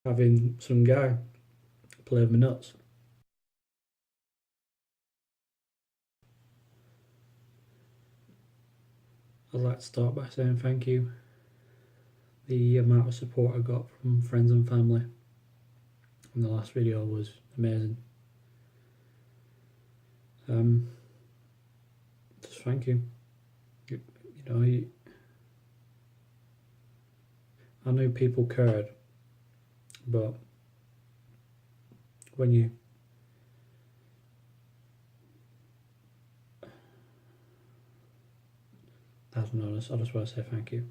having some guy play with my nuts. I'd like to start by saying thank you. The amount of support I got from friends and family in the last video was amazing. Just thank you. You know, I knew people cared, but when you I don't know, I just want to say thank you.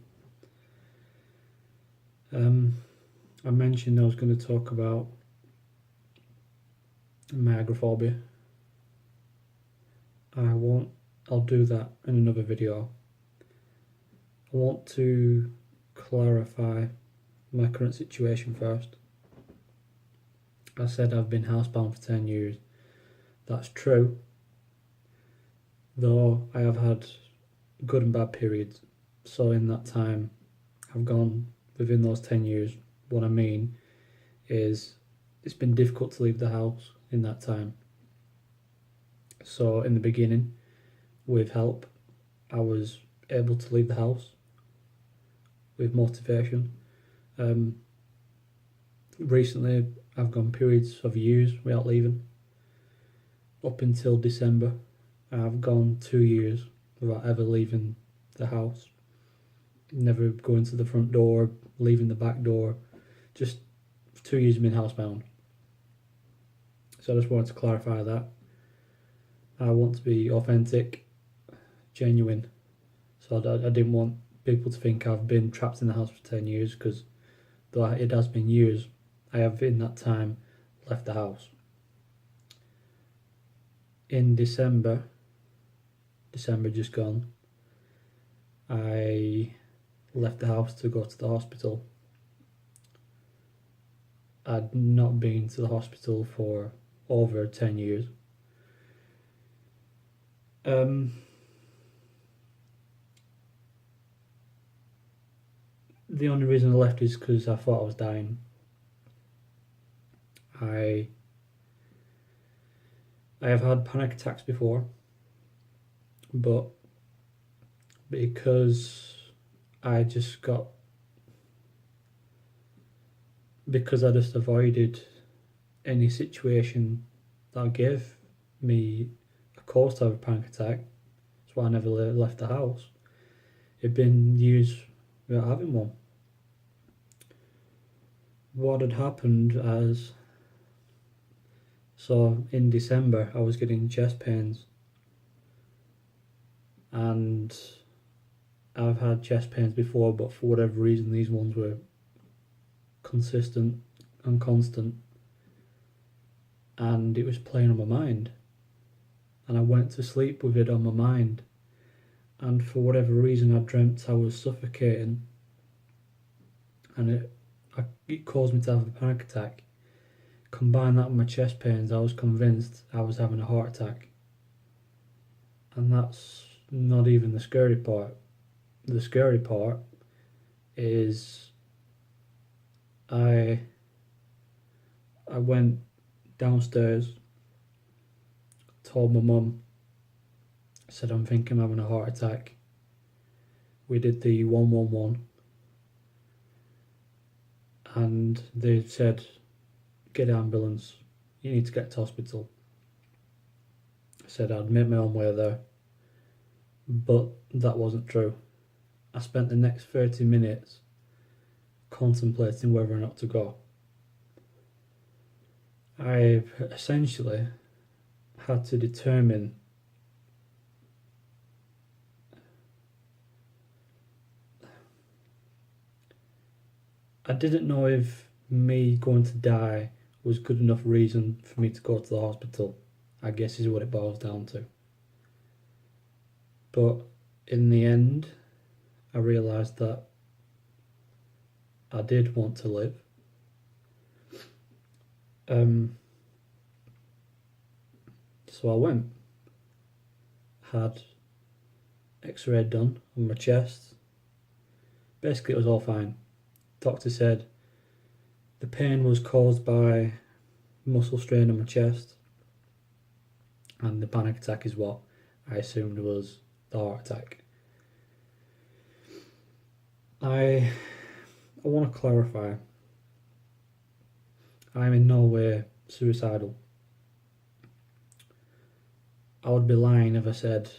I mentioned I was going to talk about my agoraphobia. I'll do that in another video. I want to clarify my current situation first. I said I've been housebound for 10 years. That's true, though I have had good and bad periods. So in that time, I've gone within those 10 years. What I mean is it's been difficult to leave the house in that time. So in the beginning, with help, I was able to leave the house with motivation. Recently, I've gone periods of years without leaving. Up until December, I've gone 2 years without ever leaving the house. Never going to the front door, leaving the back door. Just 2 years been housebound. So I just wanted to clarify that. I want to be authentic, genuine. So I didn't want people to think I've been trapped in the house for 10 years, because though it has been years, I have in that time left the house. In December just gone, I left the house to go to the hospital. I'd not been to the hospital for over 10 years. The only reason I left is because I thought I was dying. I have had panic attacks before, but because I just avoided any situation that gave me a cause to have a panic attack, that's why I never left the house. It'd been years without having one. What had happened so in December I was getting chest pains, and I've had chest pains before, but for whatever reason these ones were consistent and constant, and it was playing on my mind, and I went to sleep with it on my mind, and for whatever reason I dreamt I was suffocating, and it caused me to have a panic attack. Combine that with my chest pains, I was convinced I was having a heart attack. And that's not even the scary part. The scary part is I went downstairs, told my mum, said I'm thinking I'm having a heart attack. We did the 111, and they said, get an ambulance, you need to get to hospital. I said I'd make my own way there, but that wasn't true. I spent the next 30 minutes contemplating whether or not to go. I've essentially had to determine I didn't know if me going to die was good enough reason for me to go to the hospital, I guess is what it boils down to. But in the end, I realised that I did want to live. So I went, had x-ray done on my chest. Basically it was all fine. Doctor said The pain was caused by muscle strain in my chest, and the panic attack is what I assumed was the heart attack. I want to clarify, I'm in no way suicidal. I would be lying if I said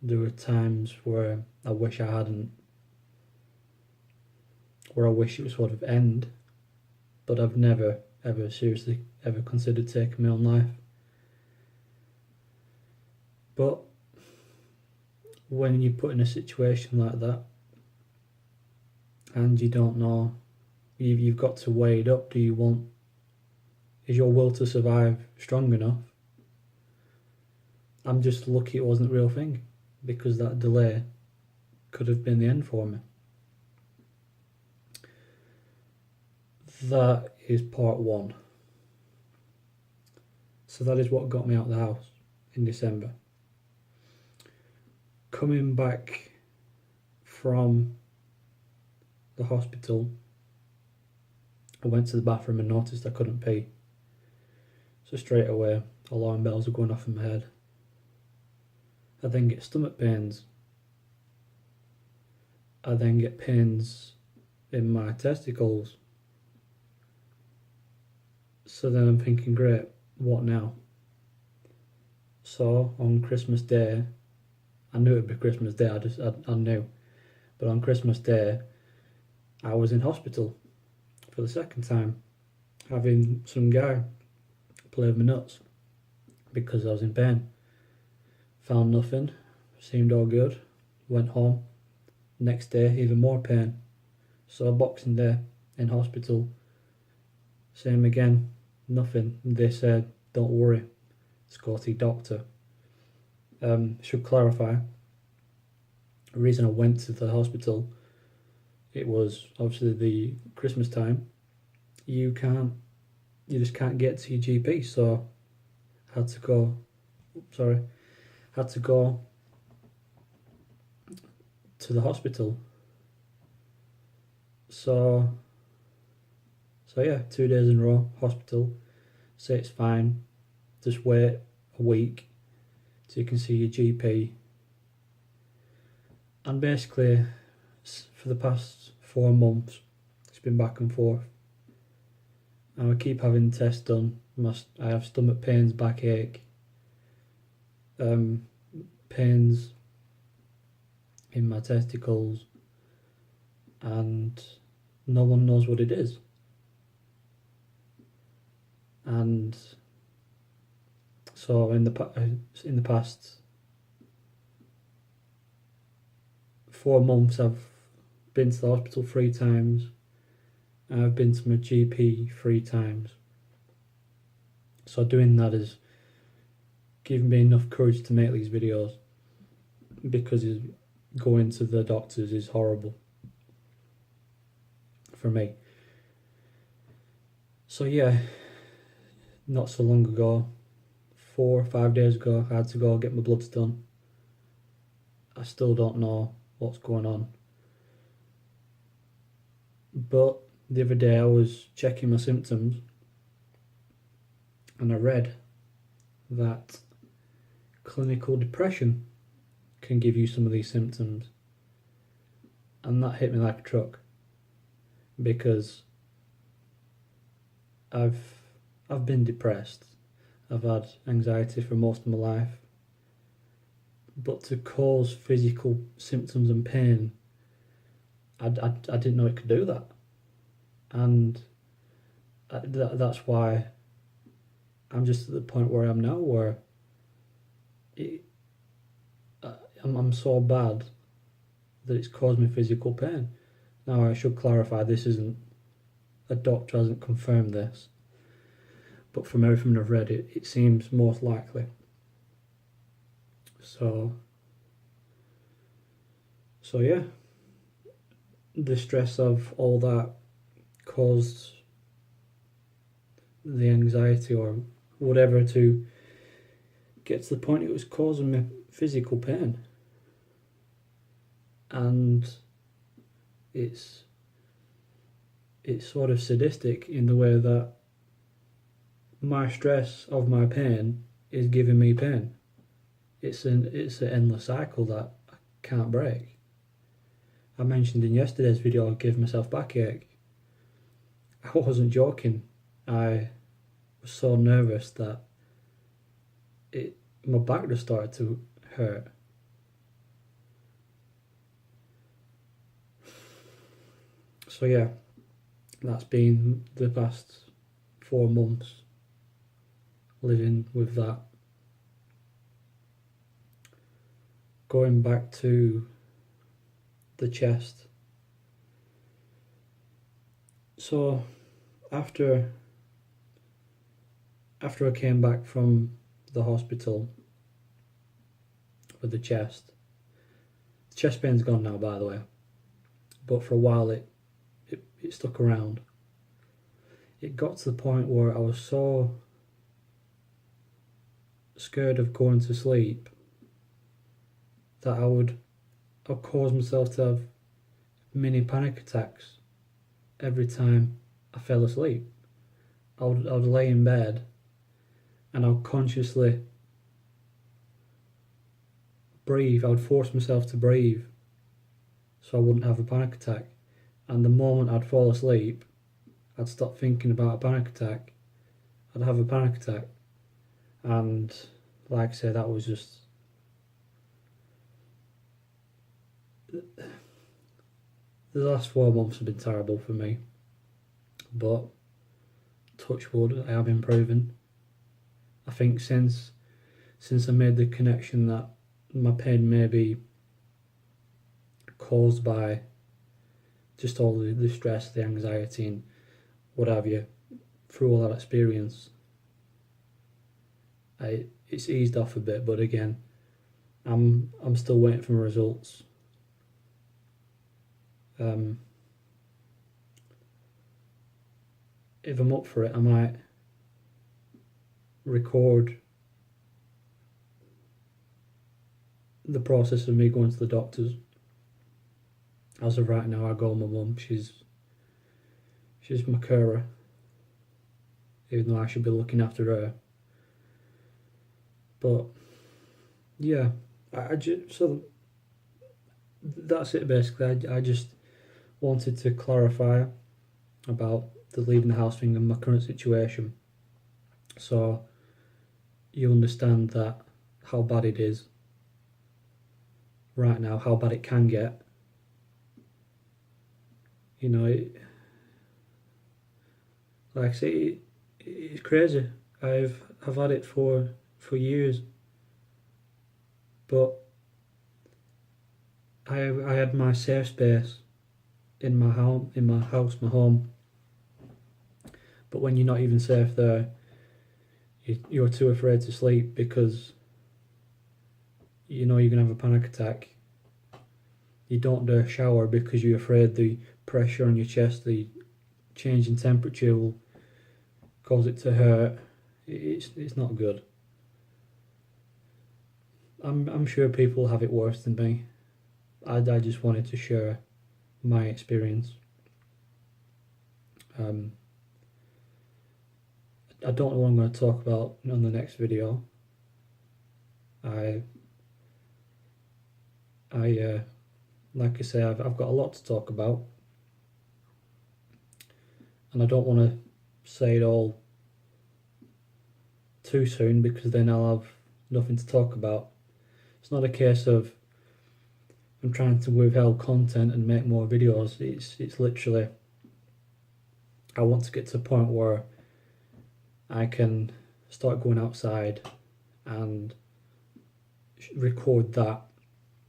there were times where I wish I hadn't, where I wish it would sort of end, but I've never ever seriously ever considered taking my own life. But when you're put in a situation like that and you don't know, you've got to weigh it up. Is your will to survive strong enough? I'm just lucky it wasn't a real thing, because that delay could have been the end for me. That is part one. So that is what got me out of the house in December. Coming back from the hospital, I went to the bathroom and noticed I couldn't pee. So straight away, alarm bells are going off in my head. I then get stomach pains. I then get pains in my testicles. So then I'm thinking, great, what now? So on Christmas Day, I knew it'd be Christmas Day, I knew. But on Christmas Day, I was in hospital for the second time, having some guy play with my nuts because I was in pain. Found nothing, seemed all good, went home. Next day, even more pain. So Boxing Day in hospital, same again, nothing. They said, don't worry, let's go see doctor. Should clarify, the reason I went to the hospital, it was obviously the Christmas time. You just can't get to your GP, so had to go to the hospital. So yeah, 2 days in a row, hospital, say it's fine, just wait a week so you can see your GP. And basically, for the past 4 months, it's been back and forth. And I keep having tests done. I have stomach pains, backache, pains in my testicles, and no one knows what it is. And so in the past 4 months, I've been to the hospital 3 times. I've been to my GP 3 times. So doing that has given me enough courage to make these videos, because going to the doctors is horrible for me. So yeah, not so long ago, 4 or 5 days ago, I had to go get my bloods done. I still don't know what's going on. But the other day I was checking my symptoms and I read that clinical depression can give you some of these symptoms. And that hit me like a truck, because I've been depressed. I've had anxiety for most of my life. But to cause physical symptoms and pain, I didn't know it could do that. And that's why I'm just at the point where I am now, where I'm so bad that it's caused me physical pain. Now I should clarify, a doctor hasn't confirmed this, but from everything I've read, it seems most likely. So yeah, the stress of all that caused the anxiety or whatever to get to the point it was causing me physical pain. And it's it's sort of sadistic in the way that my stress of my pain is giving me pain. It's an endless cycle that I can't break. I mentioned in yesterday's video I gave myself backache. I wasn't joking. I was so nervous that my back just started to hurt. So yeah, that's been the past 4 months living with that. Going back to the chest. So after I came back from the hospital with the chest pain's gone now, by the way, but for a while it stuck around. It got to the point where I was so scared of going to sleep that I'd cause myself to have mini panic attacks every time I fell asleep. I would lay in bed and I would consciously breathe. I would force myself to breathe so I wouldn't have a panic attack. And the moment I'd fall asleep, I'd stop thinking about a panic attack. I'd have a panic attack. And like I say, that was just... The last 4 months have been terrible for me. But, touch wood, I am improving. I think since I made the connection that my pain may be caused by just all the stress, the anxiety and what have you, through all that experience, it's eased off a bit, but again, I'm still waiting for my results. If I'm up for it, I might record the process of me going to the doctors. As of right now, I go with my mum. She's my carer, even though I should be looking after her. But yeah, so that's it basically. I just wanted to clarify about the leaving the house thing and my current situation, so you understand that how bad it is right now, how bad it can get. You know, like I say, it's crazy. I've had it for years, but I had my safe space in my home, my home. But when you're not even safe there, you're too afraid to sleep because you know you're gonna have a panic attack. You don't dare shower because you're afraid the pressure on your chest, the change in temperature will cause it to hurt. It's not good. I'm sure people have it worse than me. I just wanted to share my experience. I don't know what I'm going to talk about on the next video. Like I say, I've got a lot to talk about, and I don't want to say it all too soon because then I'll have nothing to talk about. It's not a case of I'm trying to withhold content and make more videos. It's literally, I want to get to a point where I can start going outside and record that.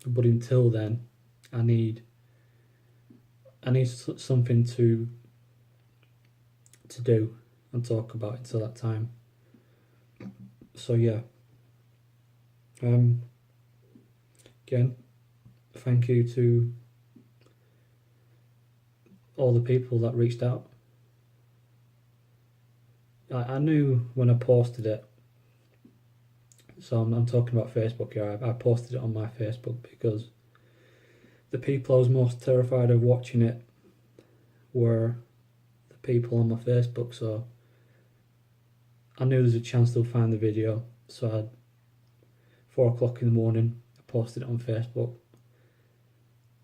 But until then, I need something to do and talk about until that time. So yeah. Again, thank you to all the people that reached out. I knew when I posted it, so I'm talking about Facebook here. I posted it on my Facebook because the people I was most terrified of watching it were people on my Facebook, so I knew there's a chance they'll find the video. So at 4 o'clock in the morning, I posted it on Facebook,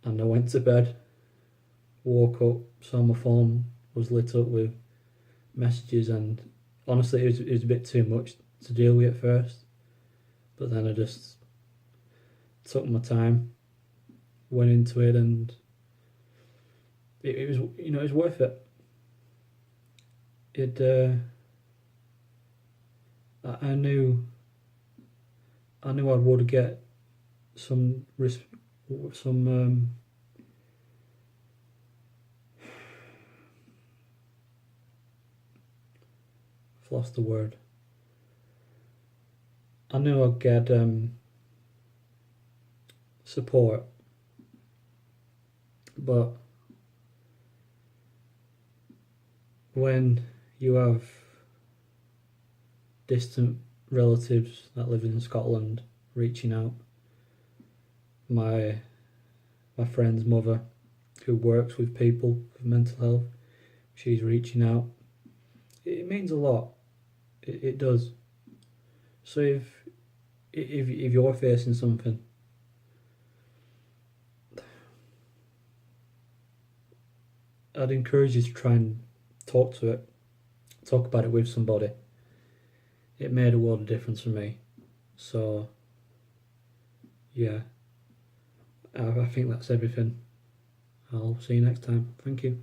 and I went to bed, woke up, saw my phone was lit up with messages, and honestly it was a bit too much to deal with at first, but then I just took my time, went into it, and it was, you know, it was worth it. I knew I would get some I've lost the word. I knew I'd get support, but when you have distant relatives that live in Scotland reaching out, my friend's mother, who works with people with mental health, she's reaching out. It means a lot. It does. So if you're facing something, I'd encourage you to try and talk about it with somebody. It made a world of difference for me. So yeah, I think that's everything. I'll see you next time. Thank you.